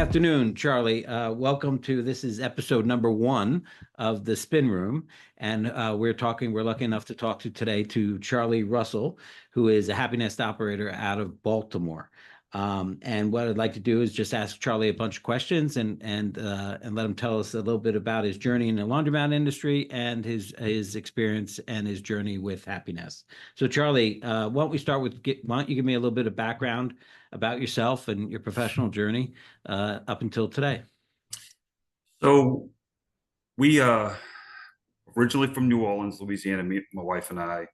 afternoon, Charlie. Welcome to this is episode number one of the Spin Room, and we're lucky enough to talk to Charlie Russell, who is a happiness operator out of Baltimore. And what I'd like to do is just ask Charlie a bunch of questions and let him tell us a little bit about his journey in the laundromat industry and his experience and his journey with happiness. So, Charlie, why don't we start with why don't you give me a little bit of background about yourself and your professional journey up until today? So we originally from New Orleans, Louisiana. My wife and I,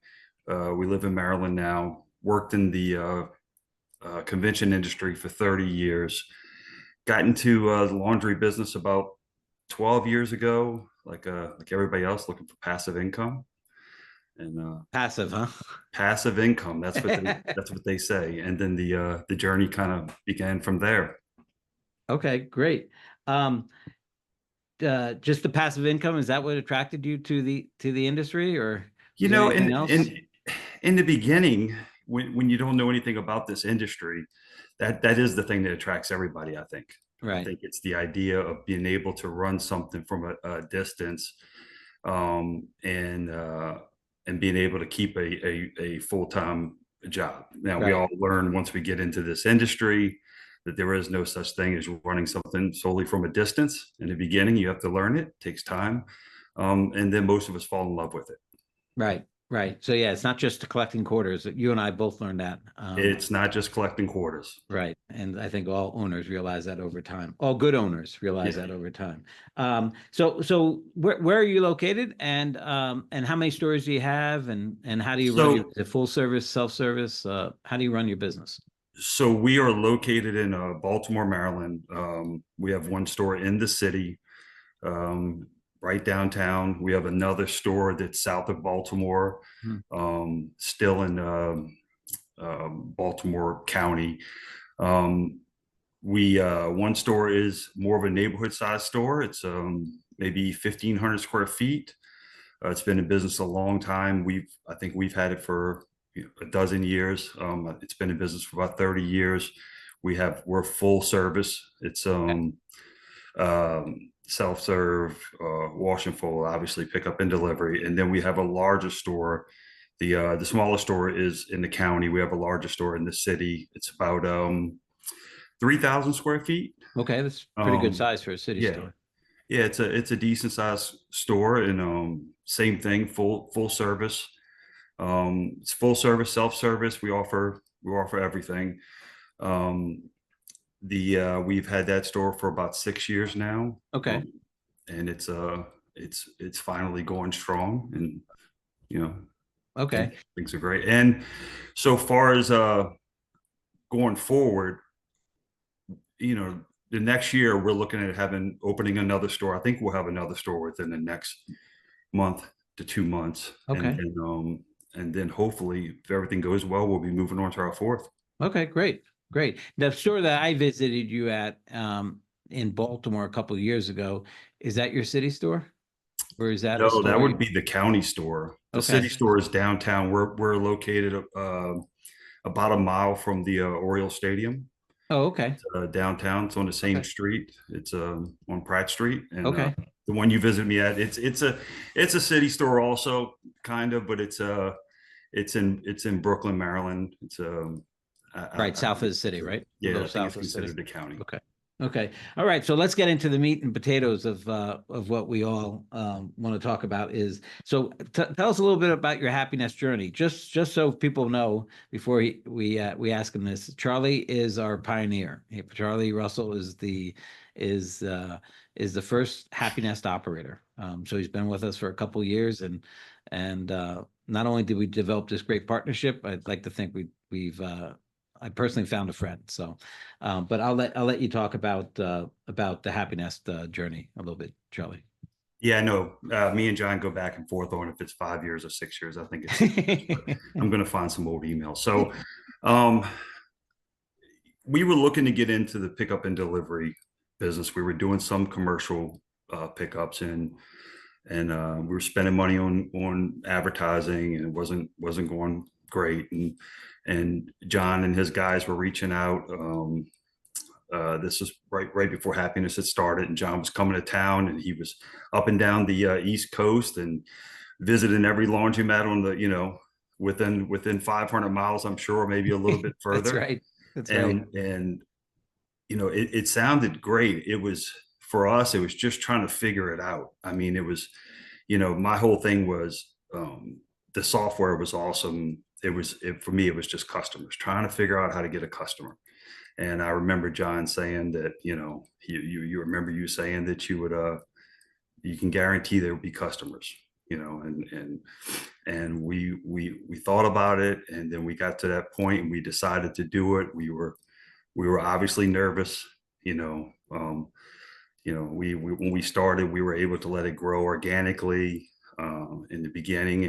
we live in Maryland now. Worked in the convention industry for 30 years. Got into the laundry business about 12 years ago, like everybody else, looking for passive income. And Passive, huh? passive income, that's what they say. And then the journey kind of began from there. Okay, great. Just the passive income, is that what attracted you to the industry, or You is there know, anything else? in the beginning, when you don't know anything about this industry, that is the thing that attracts everybody, I think. I Right. think it's the idea of being able to run something from a distance, and being able to keep a full-time job. Now, we Right. all learn once we get into this industry that there is no such thing as running something solely from a distance. In the beginning, you have to learn it. It takes time. And then most of us fall in love with it. Right. Right. So yeah, it's not just collecting quarters. You and I both learned that. It's not just collecting quarters. Right. And I think all owners realize that over time. All good owners realize Yeah. that over time. So where are you located, and how many stores do you have, and how do you run So the full service, self-service? How do you run your business? So we are located in Baltimore, Maryland. We have one store in the city, um, right downtown. We have another store that's south of Baltimore, Hmm. still in Baltimore County. Um, we one store is more of a neighborhood size store. It's maybe 1,500 square feet. It's been in business a long time. I think we've had it for a dozen years. It's been in business for about 30 years. We're full service. It's Okay. self-serve, wash and fold, obviously pick up and delivery. And then we have a larger store. The smallest store is in the county. We have a larger store in the city. It's about 3,000 square feet. Okay, that's pretty good Um, size for a city yeah, store. yeah, it's a decent sized store, and same thing, full service. It's full service, self service. We offer everything. Um, the We've had that store for about 6 years now, Okay. and it's finally going strong, and you know Okay. things are great. And so far as going forward, the next year we're looking at opening another store. I think we'll have another store within the next month to 2 months, Okay. and then hopefully, if everything goes well, we'll be moving on to our fourth. Okay, great. Great. The store that I visited you at in Baltimore a couple of years ago, is that your city store? Or is that a No, that store would be the county store. The Okay. city store is downtown. We're located about a mile from the Oriole Stadium. Oh, okay. It's downtown. It's on the same Okay. street. It's on Pratt Street, and Okay. the one you visit me at, it's a city store also, kind of, but it's in Brooklyn, Maryland. It's Right, south of the city, right? A Yeah, little I think south it's of the city. considered the county. Okay. Okay. All right. So let's get into the meat and potatoes of what we all want to talk about is tell us a little bit about your happiness journey. Just so people know before we ask him this. Charlie is our pioneer. Charlie Russell is the first happiness operator. So he's been with us for a couple of years, and not only did we develop this great partnership, I'd like to think we've I personally found a friend. So, but I'll let you talk about the happiness journey a little bit, Charlie. Yeah, no, me and John go back and forth on if it's 5 years or 6 years. I think it's 6 years, but I'm going to find some old emails. So, um, we were looking to get into the pickup and delivery business. We were doing some commercial pickups, and we were spending money on advertising, and it wasn't going great. And John and his guys were reaching out. This was right before Happiness had started, and John was coming to town, and he was up and down the East Coast and visiting every laundromat on the, within 500 miles, I'm sure, maybe a little bit That's further. right. That's right. And it sounded great. It was, for us, it was just trying to figure it out. I mean, it was, my whole thing was, the software was awesome. For me, it was just customers, trying to figure out how to get a customer. And I remember John saying that, you remember you saying that you can guarantee there will be customers, and we thought about it, and then we got to that point and we decided to do it. We were obviously nervous, you know. We when we started, we were able to let it grow organically in the beginning,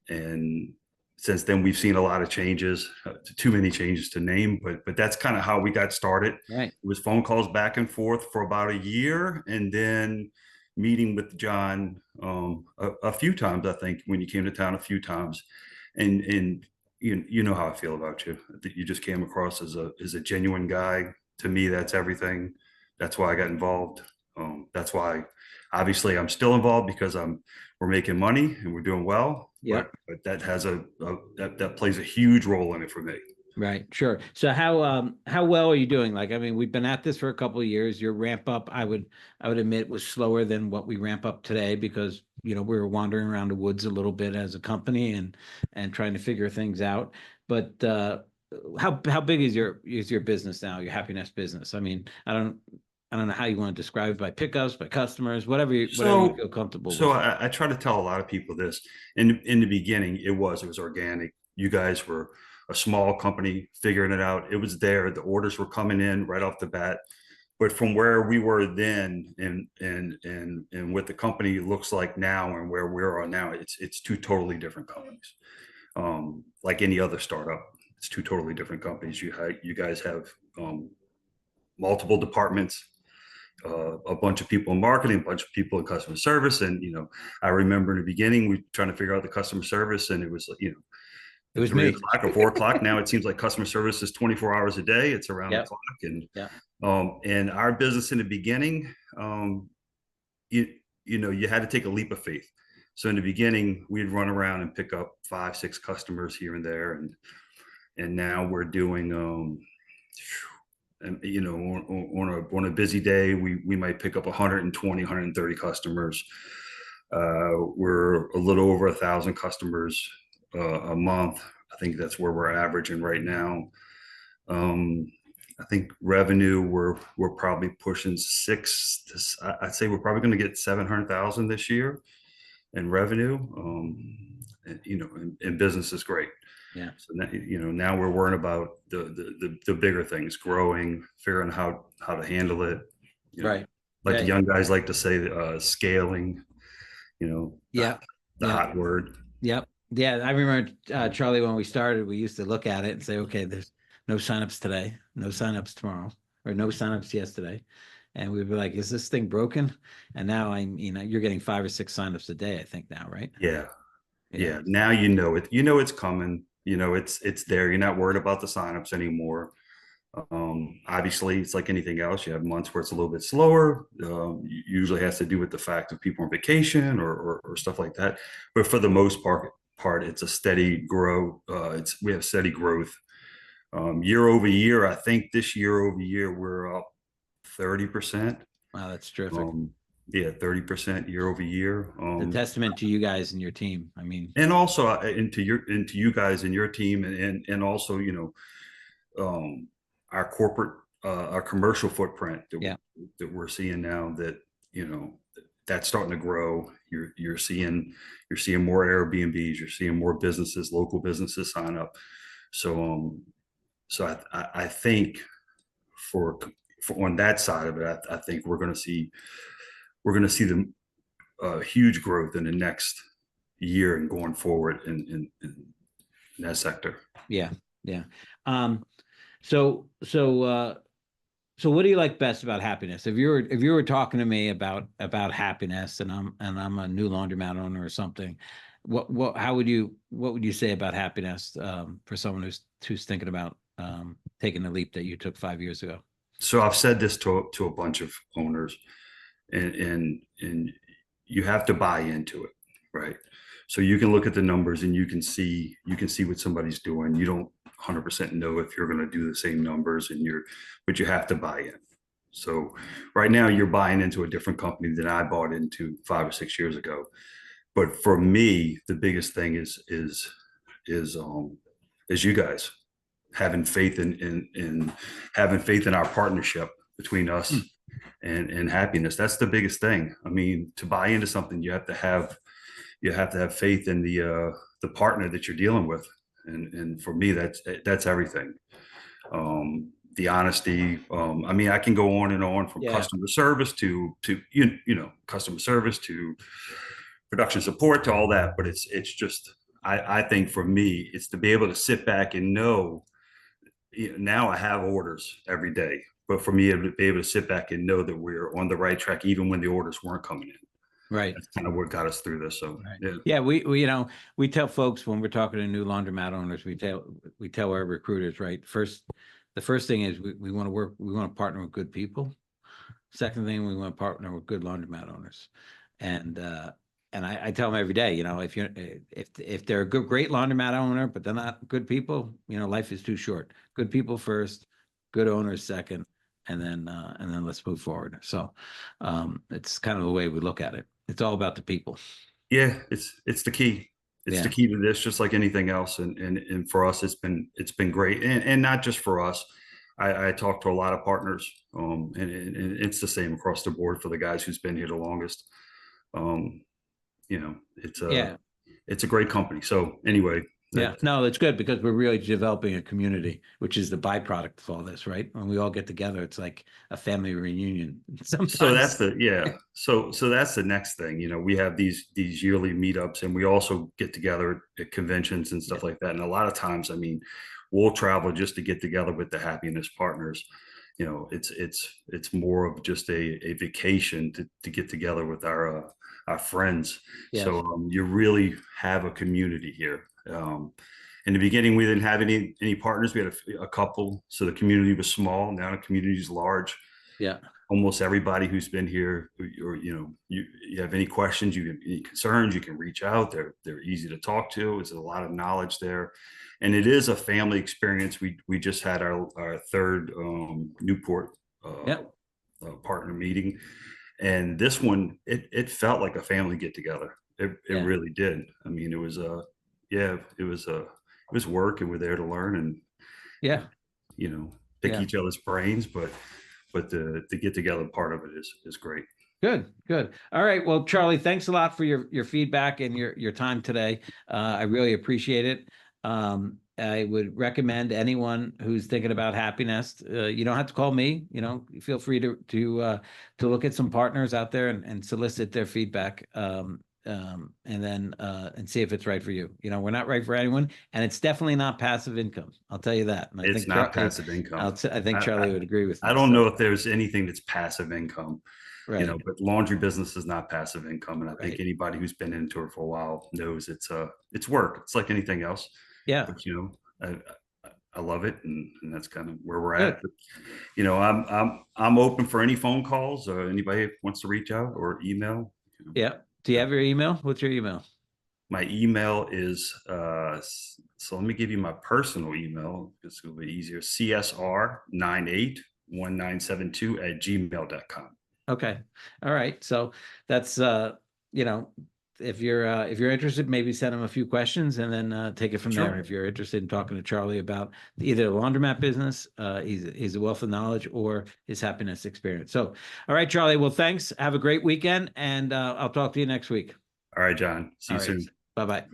and since then we've seen a lot of changes, too many changes to name, but that's kind of how we got started. Right. It was phone calls back and forth for about a year, and then meeting with John a few times. I think when you came to town a few times, and you know how I feel about you. That you just came across as a genuine guy. To me, that's everything. That's why I got involved. That's why, obviously, I'm still involved because we're making money and we're doing well. Yep. But that has that plays a huge role in it for me. Right. Sure. So how well are you doing? Like, I mean, we've been at this for a couple of years. Your ramp up, I would admit, was slower than what we ramp up today because, we were wandering around the woods a little bit as a company and trying to figure things out. But how big is your business now, your happiness business? I mean, I don't know how you want to describe it, by pickups, by customers, whatever you So, feel comfortable so with. I try to tell a lot of people this. In the beginning, it was organic. You guys were a small company figuring it out. It was there. The orders were coming in right off the bat. But from where we were then, and what the company looks like now, and where we are now, it's two totally different companies. Like any other startup, it's two totally different companies. You guys have multiple departments, a bunch of people in marketing, a bunch of people in customer service. And, I remember in the beginning, we trying to figure out the customer service, and it was, It was 3 o'clock me. or 4 o'clock. Now it seems like customer service is 24 hours a day. It's around the Yep. clock. Yeah. And our business in the beginning, you, you had to take a leap of faith. So in the beginning, we'd run around and pick up 5, 6 customers here and there. And now we're doing, and on a busy day, we might pick up 120, 130 customers. We're a little over 1,000 customers a month. I think that's where we're averaging right now. I think revenue, we're probably pushing I'd say we're probably going to get 700,000 this year in revenue. And business is great. Yeah. So now we're worrying about the bigger things, growing, figuring out how to handle it. Right. Like the Yeah. young guys like to say, scaling. Yeah. The Yeah. hot word. Yep. Yeah. I remember, Charlie, when we started, we used to look at it and say, okay, there's no signups today, no signups tomorrow, or no signups yesterday. And we'd be like, is this thing broken? And now you're getting 5 or 6 signups a day, I think now, right? Yeah, Yeah. yeah. Now it. It's coming. It's there. You're not worried about the signups anymore. Obviously, it's like anything else. You have months where it's a little bit slower. Usually has to do with the fact of people on vacation or stuff like that. But for the most part, it's a steady growth. We have steady growth year over year. I think this year over year we're up 30%. Wow, that's terrific. Yeah, 30% year over year. The testament to you guys and your team. I mean, And also into you guys and your team, and also our corporate, our commercial footprint yeah. that we're seeing now, that that's starting to grow. You're seeing more Airbnbs. You're seeing more businesses, local businesses sign up. So I think for on that side of it, I think we're going to see the huge growth in the next year and going forward in that sector. Yeah. Yeah. Um, so what do you like best about happiness? If you were talking to me about happiness, and I'm a new laundromat owner or something, what would you say about happiness, for someone who's thinking about taking the leap that you took 5 years ago? So I've said this to a bunch of owners, and you have to buy into it, right? So you can look at the numbers and you can see what somebody's doing. You don't 100% know if you're going to do the same numbers, but you have to buy in. So right now you're buying into a different company than I bought into 5 or 6 years ago. But for me, the biggest thing is you guys having faith in having faith in our partnership between us and happiness. That's the biggest thing. I mean, to buy into something, you have to have faith in the partner that you're dealing with, and for me, that's everything. The honesty. I mean, I can go on and on from Yeah. customer service to customer service to production support to all that, but it's just I think for me, it's to be able to sit back and know, now I have orders every day, but for me to be able to sit back and know that we're on the right track, even when the orders weren't coming in. Right. That's kind of what got us through this. So Right. Yeah, we tell folks when we're talking to new laundromat owners, we tell our recruiters, right? The first thing is we want to partner with good people. Second thing, we want to partner with good laundromat owners. And I tell them every day, if they're a great laundromat owner, but they're not good people, life is too short. Good people first, good owners second, and then let's move forward. So it's kind of the way we look at it. It's all about the people. yeah, it's the key. It's the Yeah. key to this, just like anything else. And for us, it's been great, and not just for us. I talk to a lot of partners, and it's the same across the board for the guys who's been here the longest. Um, it's Yeah. a great company. So anyway, Yeah, no, it's good because we're really developing a community, which is the byproduct of all this, right? When we all get together, it's like a family reunion so that's sometimes. so that's the next thing. We have these yearly meetups, and we also get together at conventions and Yeah. stuff like that. And a lot of times, I mean, we'll travel just to get together with the happiness partners. It's more of just a vacation to get together with our friends. Yes. So you really have a community here. In the beginning, we didn't have any partners. We had a couple, so the community was small. Now the community is large. Yeah. Almost everybody who's been here, or you have any questions, any concerns, you can reach out. They're easy to talk to. There's a lot of knowledge there, and it is a family experience. We just had our third Newport Yeah. partner meeting, and this one it felt like a family get together. It Yeah. really did. I mean, it was work, and we're there to learn and Yeah. pick Yeah. each other's brains, but the get together part of it is great. Good. Good. All right. Well, Charlie, thanks a lot for your feedback and your time today. I really appreciate it. I would recommend anyone who's thinking about happiness. You don't have to call me. Feel free to look at some partners out there and solicit their feedback. And then see if it's right for you. We're not right for anyone, and it's definitely not passive income. I'll tell you that. And I It's think not passive income. I think Charlie would agree with me. I don't know if there's anything that's passive income, Right. but laundry business is not passive income. And I think Right. anybody who's been into it for a while knows it's work. It's like anything else. Yeah. But I love it, and that's kind of where we're Good. at. But, I'm open for any phone calls or anybody wants to reach out or email. Yeah. Do you have your email? What's your email? My email is so let me give you my personal email. It's going to be easier. csr981972@gmail.com. Okay. All right. So that's if you're interested, maybe send him a few questions and then take it from Sure. there. If you're interested in talking to Charlie about either the laundromat business, he's a wealth of knowledge, or his happiness experience. So, all right, Charlie. Well, thanks. Have a great weekend, and I'll talk to you next week. All right, John. See All you right. soon. Bye-bye.